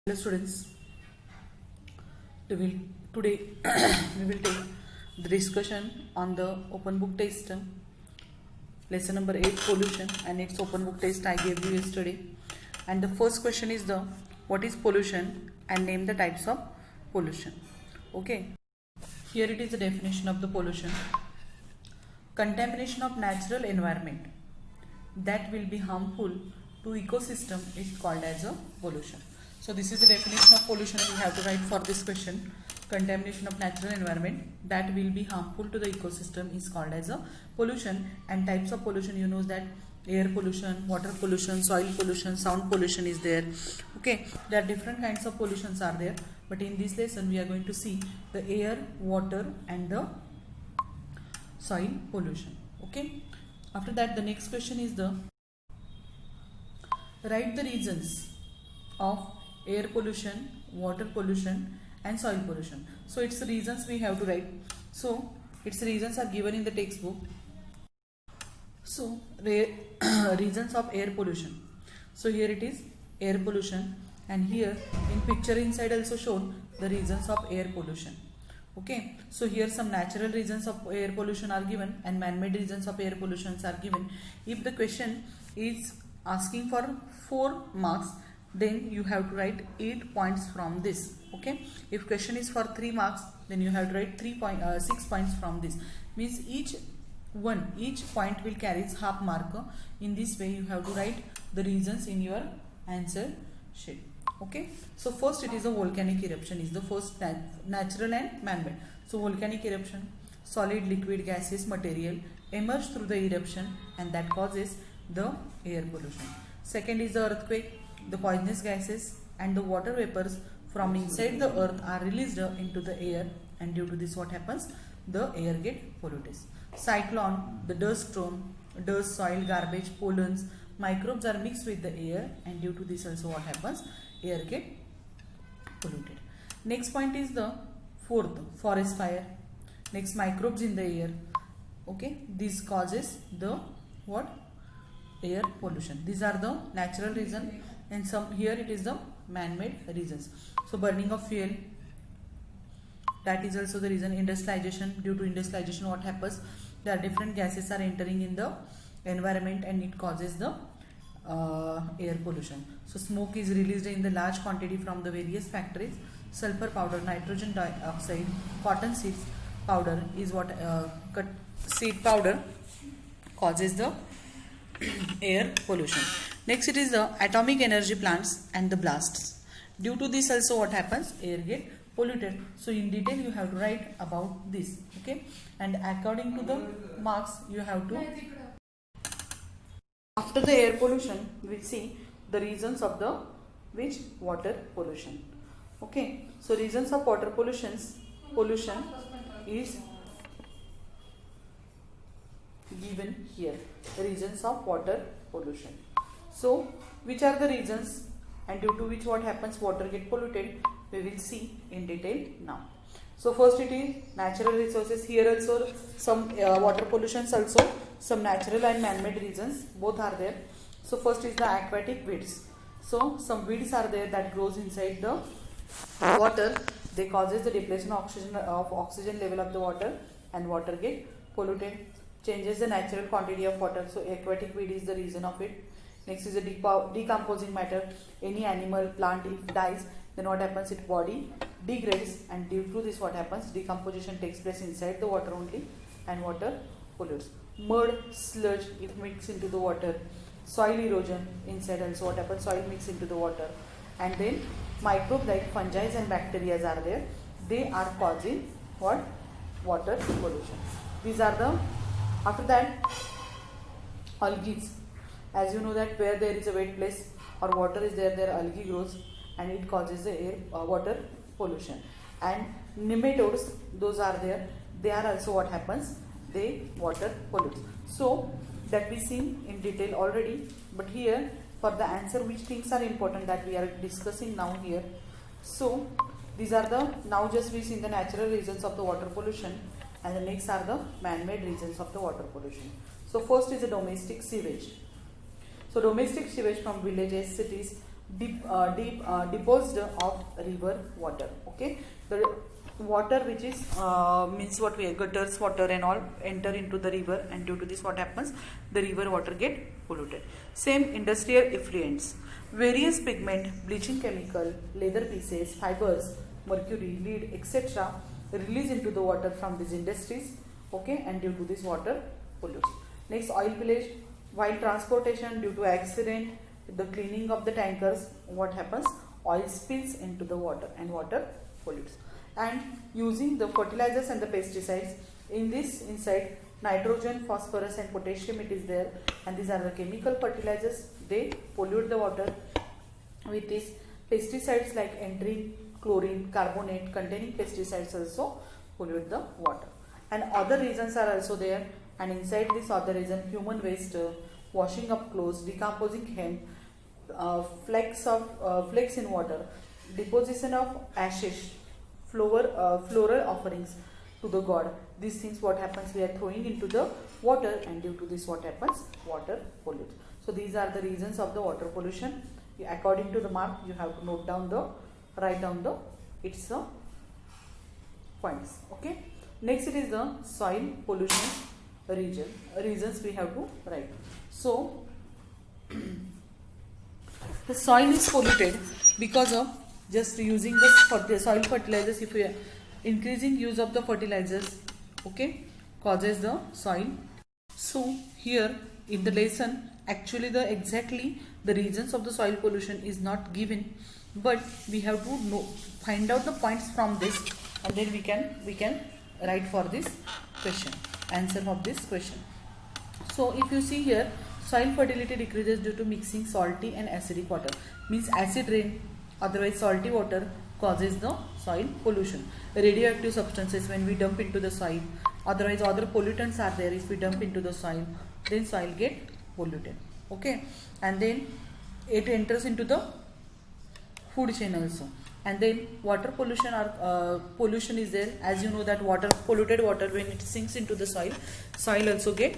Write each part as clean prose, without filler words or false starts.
Hello students, today we will take the discussion on the open book test, lesson number 8 pollution, and its open book test I gave you yesterday. And the first question is the what is pollution and name the types of pollution. Okay, here it is the definition of the pollution: contamination of natural environment that will be harmful to ecosystem is called as a pollution. So this is the definition of pollution we have to write for this question. Contamination of natural environment that will be harmful to the ecosystem is called as a pollution. And types of pollution, you know that air pollution, water pollution, soil pollution, sound pollution is there. Okay, there are different kinds of pollutions are there, but in this lesson we are going to see the air, water and the soil pollution. Okay, after that the next question is the write the reasons of air pollution, water pollution and soil pollution. So its reasons we have to write. So its reasons are given in the textbook. So reasons of air pollution. So here it is air pollution, and here in picture inside also shown the reasons of air pollution. Okay, so here some natural reasons of air pollution are given and man-made reasons of air pollution are given. If the question is asking for 4 marks, then you have to write 8 points from this. Okay, if question is for 3 marks, then you have to write 6 points from this. Means each point will carry half mark. In this way you have to write the reasons in your answer sheet. Okay, so first it is a volcanic eruption is the first natural and man-made. So volcanic eruption, solid, liquid, gaseous material emerge through the eruption and that causes the air pollution. Second is the earthquake. The poisonous gases and the water vapors from inside the earth are released into the air, and due to this what happens? The air get polluted. Cyclone, the dust storm, dust, soil, garbage, pollens, microbes are mixed with the air, and due to this also what happens? Air get polluted. Next point is the fourth, forest fire. Next, microbes in the air. Okay, this causes the what? Air pollution. These are the natural reason, and some here it is the man-made reasons. So burning of fuel, that is also the reason. Industrialization, due to industrialization what happens? There are different gases are entering in the environment and it causes the air pollution. So smoke is released in the large quantity from the various factories. Sulfur powder, nitrogen dioxide, cotton seeds powder is what seed powder causes the air pollution. Next it is the atomic energy plants and the blasts. Due to this also what happens? Air get polluted. So in detail you have to write about this. Okay, and according to the marks you have to. After the air pollution we will see the reasons of the water pollution. Okay, so reasons of water pollution is given here, the reasons of water pollution. So which are the reasons and due to which what happens water get polluted, we will see in detail now. So first it is natural resources. Here also some water pollutions, also some natural and man-made reasons, both are there. So first is the aquatic weeds. So some weeds are there that grows inside the water. They causes the depletion of oxygen level of the water and water get polluted. Changes the natural quantity of water. So aquatic weed is the reason of it. Next is the decomposing matter. Any animal, plant if dies, then what happens? Its body degrades, and due to this what happens? Decomposition takes place inside the water only and water pollutes. Mud, sludge, it mixes into the water. Soil erosion inside also what happens? Soil mix into the water. And then microbes like fungi and bacteria are there. They are causing what? Water pollution. These are the. After that, algae. As you know that where there is a wet place or water is there algae grows and it causes the water pollution. And nematodes, those are there. They are also what happens? They water pollute. So that we seen in detail already. But here for the answer, which things are important that we are discussing now here. So these are the, now just we seen the natural reasons of the water pollution, and the next are the man-made reasons of the water pollution. So first is the domestic sewage. So domestic sewage from villages, cities, deposed of river water. Okay, the water which is means what we gutters water and all enter into the river, and due to this what happens, the river water get polluted. Same industrial effluents, various pigment, bleaching chemical, leather pieces, fibers, mercury, lead, etc. release into the water from these industries. Okay, and due to this water pollutes. Next, oil spillage while transportation due to accident, the cleaning of the tankers, what happens, oil spills into the water and water pollutes. And using the fertilizers and the pesticides, in this inside nitrogen, phosphorus and potassium it is there, and these are the chemical fertilizers, they pollute the water. With these pesticides like entering chlorine, carbonate containing pesticides also pollute the water. And other reasons are also there, and inside this other reason, human waste, washing up clothes, decomposing hemp, flakes in water, deposition of ashes, floral offerings to the god. These things what happens, we are throwing into the water, and due to this what happens, water pollutes. So these are the reasons of the water pollution. According to the mark, you have to write down the its points. Okay. Next it is the soil pollution reasons we have to write. So the soil is polluted because of just using the soil fertilizers. If we are increasing use of the fertilizers, okay, causes the soil. So here in the lesson, actually exactly the reasons of the soil pollution is not given, but we have to find out the points from this, and then we can write for this question, answer of this question. So if you see here, soil fertility decreases due to mixing salty and acidic water, means acid rain, otherwise salty water causes the soil pollution. Radioactive substances when we dump into the soil, otherwise other pollutants are there, if we dump into the soil, then soil get polluted. Okay, and then it enters into the food chain also. And then water pollution pollution is there. As you know that polluted water, when it sinks into the soil also get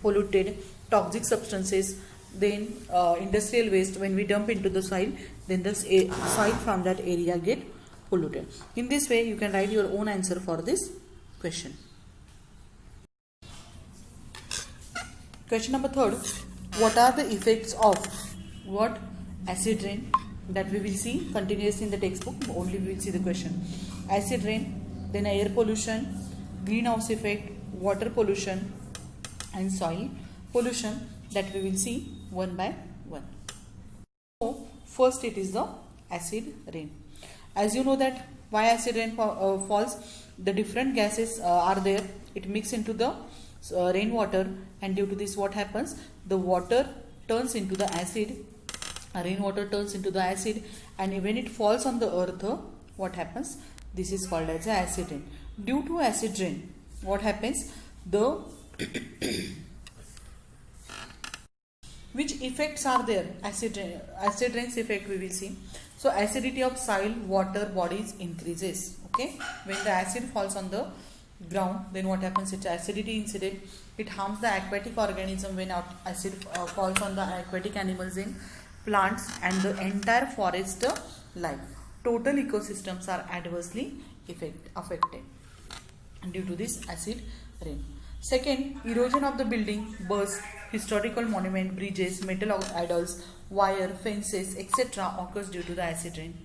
polluted. Toxic substances, then industrial waste, when we dump into the soil, then the soil from that area get polluted. In this way you can write your own answer for this question. Question number 3, what are the effects of what? Acid rain, that we will see continuously in the textbook, only we will see the question. Acid rain, then air pollution, greenhouse effect, water pollution and soil pollution, that we will see one by one. So first it is the acid rain. As you know that why acid rain falls, the different gases are there, it mix into the rainwater, and due to this what happens, the water turns into the acid, rainwater turns into the acid, and when it falls on the earth, what happens, this is called as acid rain. Due to acid rain, what happens, the which effects are there, acid rain's effect we will see. So acidity of soil, water, bodies increases. Okay, when the acid falls on the ground, then what happens, it's acidity incident, it harms the aquatic organism. When acid falls on the aquatic animals in plants and the entire forest life, total ecosystems are adversely affected due to this acid rain. Second, erosion of the building, burst, historical monument, bridges, metal idols, wire, fences, etc. occurs due to the acid rain.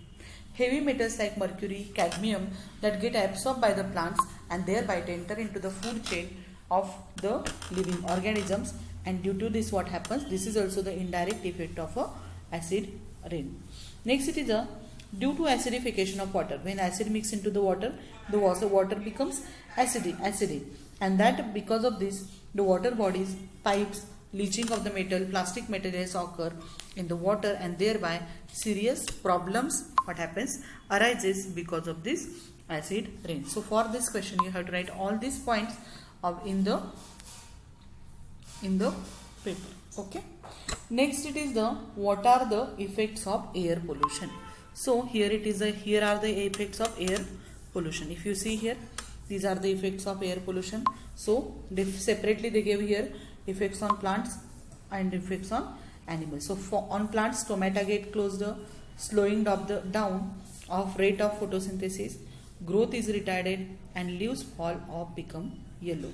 Heavy metals like mercury, cadmium that get absorbed by the plants and thereby enter into the food chain of the living organisms, and due to this what happens, this is also the indirect effect of a acid rain. Next it is due to acidification of water. When acid mix into the water becomes acidic, and that because of this the water bodies, pipes, leaching of the metal, plastic materials occur in the water, and thereby serious problems what happens arises because of this acid rain. So for this question you have to write all these points in the paper. Okay. Next it is what are the effects of air pollution. So here it is here are the effects of air pollution. If you see here, these are the effects of air pollution. So separately they gave here effects on plants and effects on animals. So on plants, stomata get closed, slowing down of rate of photosynthesis, growth is retarded, and leaves fall or become yellow.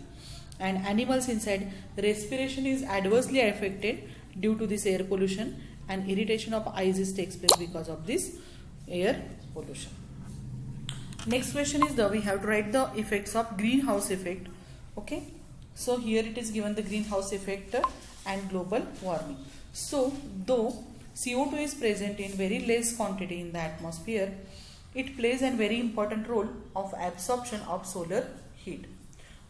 And animals inside, respiration is adversely affected due to this air pollution, and irritation of eyes takes place because of this air pollution. Next question is we have to write the effects of greenhouse effect. Okay, so here it is given the greenhouse effect and global warming. So though CO2 is present in very less quantity in the atmosphere, it plays a very important role of absorption of solar heat.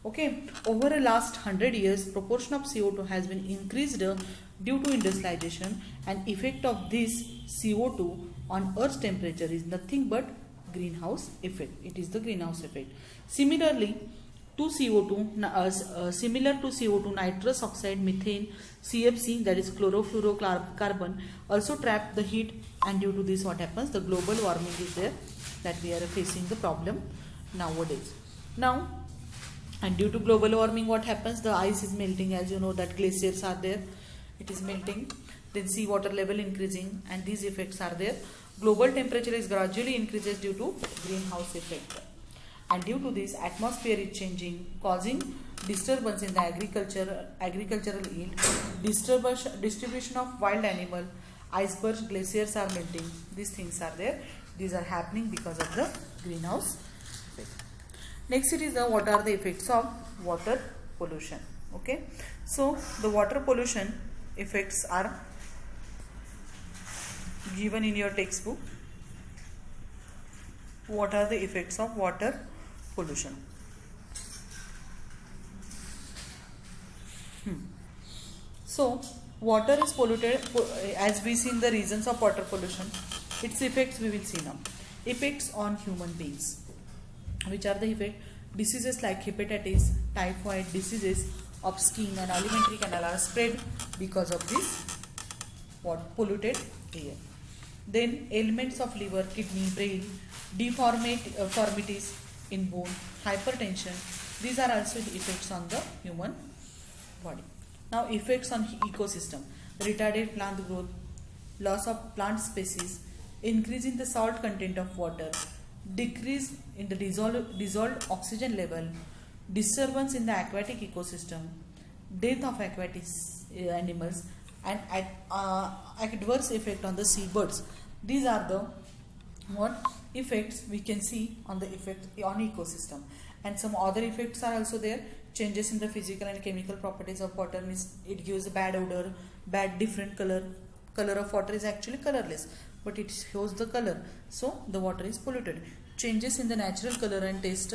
Okay, over the last 100 years, proportion of CO2 has been increased due to industrialization, and effect of this CO2 on Earth's temperature is nothing but greenhouse effect. It is the greenhouse effect. Similarly, similar to CO2, nitrous oxide, methane, CFC, that is chlorofluorocarbon, also trap the heat, and due to this what happens? The global warming is there, that we are facing the problem nowadays. Now, and due to global warming, what happens? The ice is melting, as you know that glaciers are there, it is melting, then sea water level increasing, and these effects are there. Global temperature is gradually increases due to greenhouse effect, and due to this atmosphere is changing, causing disturbance in the agricultural yield, distribution of wild animal, icebergs, glaciers are melting. These things are there. These are happening because of the greenhouse effect. Next it is what are the effects of water pollution. Okay, so the water pollution effects are given in your textbook. What are the effects of water pollution? So water is polluted, as we see in the reasons of water pollution. Its effects we will see now. Effects on human beings. Which are the effects? Diseases like hepatitis, typhoid, diseases of skin and alimentary canal are spread because of this polluted air. Then ailments of liver, kidney, brain, deformities in bone, hypertension. These are also the effects on the human body. Now effects on ecosystem. Retarded plant growth, loss of plant species, increase in the salt content of water, decrease in the dissolved oxygen level, disturbance in the aquatic ecosystem, death of aquatic animals, and adverse effect on the seabirds. These are the effects we can see on the effect on ecosystem. And some other effects are also there. Changes in the physical and chemical properties of water, means it gives a bad odor, bad different color. Color of water is actually colorless, but it shows the color, so the water is polluted. Changes in the natural color and taste,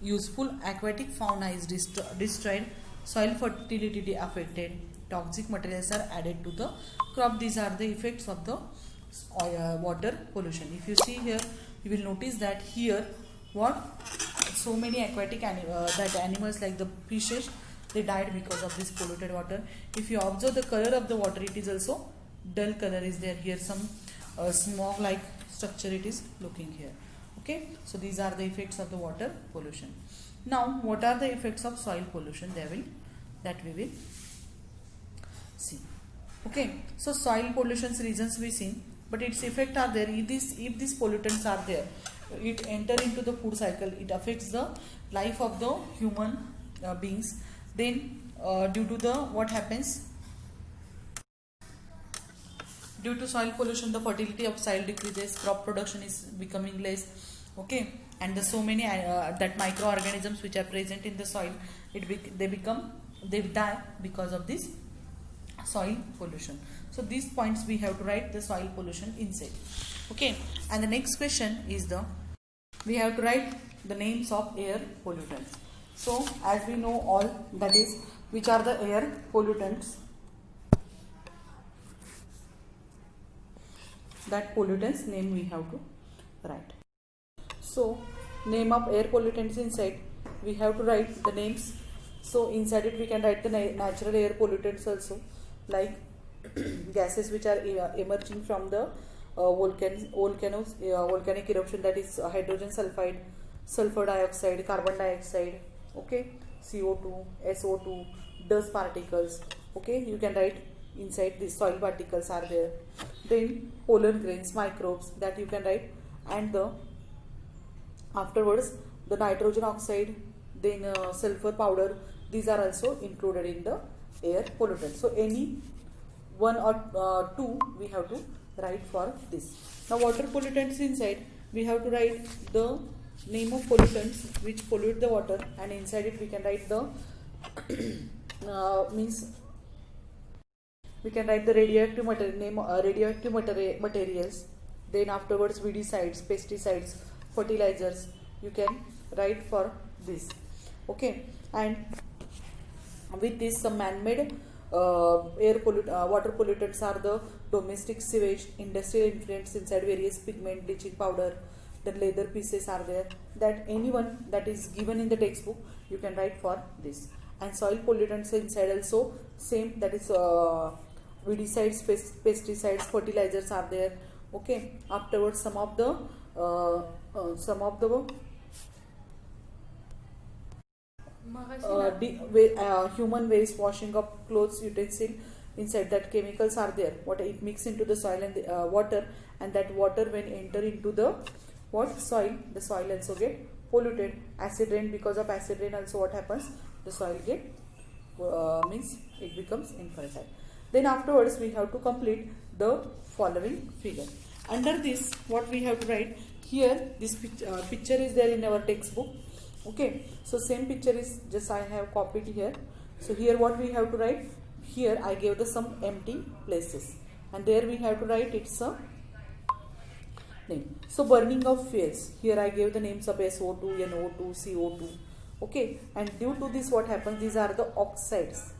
useful aquatic fauna is destroyed, soil fertility affected, toxic materials are added to the crop. These are the effects of the water pollution. If you see here, you will notice that here so many aquatic animals like the fishes, they died because of this polluted water. If you observe the color of the water, it is also dull color is there. Here some smog like structure it is looking here. Okay, so these are the effects of the water pollution. Now what are the effects of soil pollution? That we will see. Okay, so soil pollution's reasons we see, but its effect are there. If these pollutants are there, it enter into the food cycle, it affects the life of the human beings. Then due to the what happens, due to soil pollution, the fertility of soil decreases, crop production is becoming less. Okay, and the so many that microorganisms which are present in the soil, they die because of this soil pollution. So these points we have to write the soil pollution inside. Okay, and the next question is we have to write the names of air pollutants. So as we know all, that is, which are the air pollutants, that pollutants name we have to write. So name of air pollutants inside, we have to write the names. So inside it we can write the natural air pollutants also, like gases which are emerging from the volcanic eruption, that is hydrogen sulfide, sulfur dioxide, carbon dioxide, okay, CO2, SO2, dust particles. Okay, you can write inside these soil particles are there. Then pollen grains, microbes, that you can write, and the afterwards the nitrogen oxide, then sulfur powder, these are also included in the air pollutant. So any one or two we have to write for this. Now water pollutants inside, we have to write the name of pollutants which pollute the water, and inside it we can write the means we can write the radioactive materials. Then afterwards weedicides, pesticides, fertilizers, you can write for this. Okay, and with this some man-made water pollutants are the domestic sewage, industrial influents inside various pigment, bleaching powder, then leather pieces are there. That anyone that is given in the textbook you can write for this. And soil pollutants inside also same, that is weedicides, pesticides, fertilizers are there. Okay, afterwards some of the human waste, washing of clothes, utensil, inside that chemicals are there. What it mix into the soil and the water, and that water when enter into the soil, the soil also get polluted. Acid rain, because of acid rain also what happens, the soil get means it becomes infertile. Then afterwards we have to complete the following figure. Under this what we have to write here, this picture is there in our textbook. Okay, so same picture is just I have copied here. So here what we have to write, here I gave the some empty places, and there we have to write its a name. So burning of fuels, here I gave the names of SO2, NO2, CO2. Okay, and due to this what happens, these are the oxides,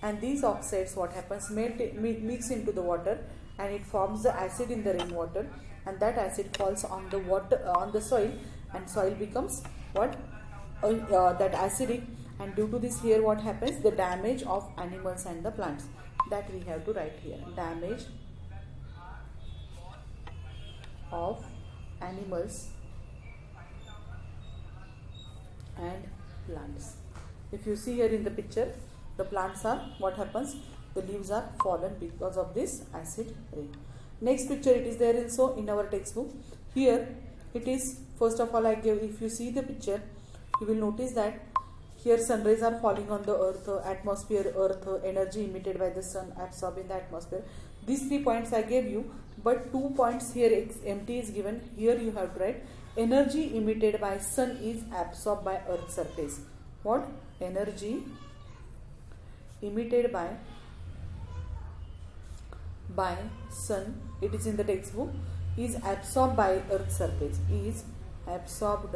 and these oxides what happens, mix into the water, and it forms the acid in the rainwater, and that acid falls on the water, on the soil, and soil becomes what that acidic. And due to this here what happens, the damage of animals and the plants, that we have to write here, damage of animals and plants. If you see here in the picture, the plants are, what happens, the leaves are fallen because of this acid rain. Next picture, it is there also in our textbook. Here it is, first of all I gave, if you see the picture you will notice that here sun rays are falling on the earth, atmosphere, earth, energy emitted by the sun absorbed in the atmosphere. These 3 points I gave you, but 2 points here empty is given. Here you have to write energy emitted by sun is absorbed by earth surface. What? Energy emitted by sun, it is in the textbook, is absorbed by earth surface, is absorbed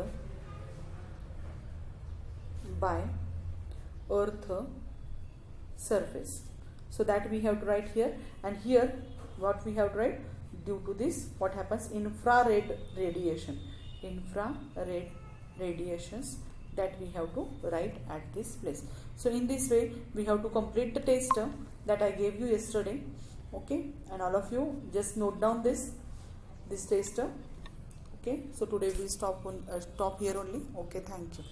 by earth surface. So that we have to write here, and here what we have to write, due to this what happens, infrared radiations, that we have to write at this place. So in this way we have to complete the test that I gave you yesterday. Okay, and all of you just note down this test. Okay, so today we stop here only. Okay, thank you.